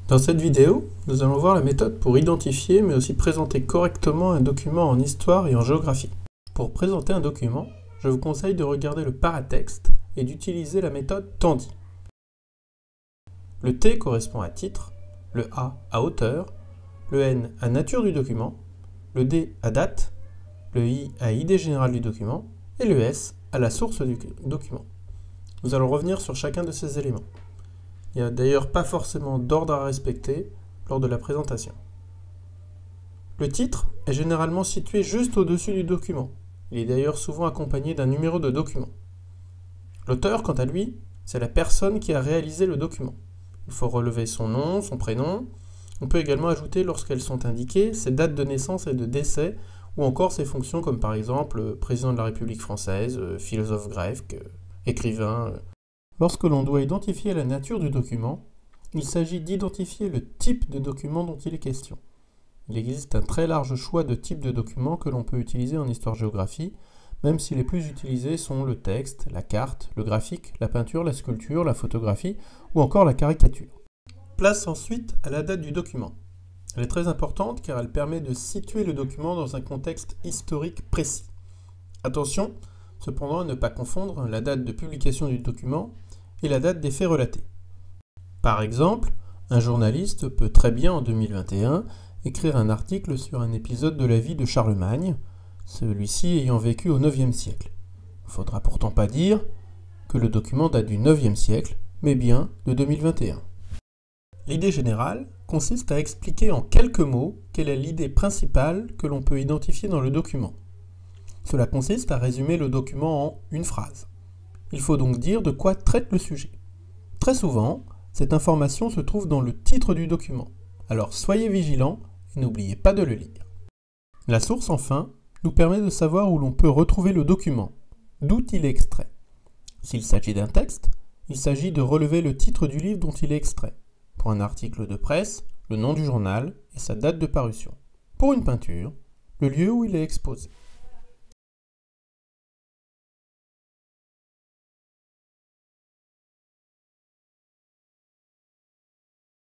Dans cette vidéo, nous allons voir la méthode pour identifier mais aussi présenter correctement un document en histoire et en géographie. Pour présenter un document, je vous conseille de regarder le paratexte et d'utiliser la méthode Tandy. Le T correspond à titre, le A à auteur, le N à nature du document, le D à date, le I à idée générale du document et le S à la source du document. Nous allons revenir sur chacun de ces éléments. Il n'y a d'ailleurs pas forcément d'ordre à respecter lors de la présentation. Le titre est généralement situé juste au-dessus du document. Il est d'ailleurs souvent accompagné d'un numéro de document. L'auteur, quant à lui, c'est la personne qui a réalisé le document. Il faut relever son nom, son prénom. On peut également ajouter, lorsqu'elles sont indiquées, ses dates de naissance et de décès, ou encore ses fonctions comme par exemple président de la République française, philosophe grec, écrivain. Lorsque l'on doit identifier la nature du document, il s'agit d'identifier le type de document dont il est question. Il existe un très large choix de types de documents que l'on peut utiliser en histoire-géographie, même si les plus utilisés sont le texte, la carte, le graphique, la peinture, la sculpture, la photographie ou encore la caricature. Place ensuite à la date du document. Elle est très importante car elle permet de situer le document dans un contexte historique précis. Attention, cependant, à ne pas confondre la date de publication du document et la date des faits relatés. Par exemple, un journaliste peut très bien en 2021 écrire un article sur un épisode de la vie de Charlemagne, celui-ci ayant vécu au IXe siècle. Il ne faudra pourtant pas dire que le document date du IXe siècle, mais bien de 2021. L'idée générale consiste à expliquer en quelques mots quelle est l'idée principale que l'on peut identifier dans le document. Cela consiste à résumer le document en une phrase. Il faut donc dire de quoi traite le sujet. Très souvent, cette information se trouve dans le titre du document, alors soyez vigilants et n'oubliez pas de le lire. La source, enfin, nous permet de savoir où l'on peut retrouver le document, d'où il est extrait. S'il s'agit d'un texte, il s'agit de relever le titre du livre dont il est extrait. Pour un article de presse, le nom du journal et sa date de parution. Pour une peinture, le lieu où il est exposé.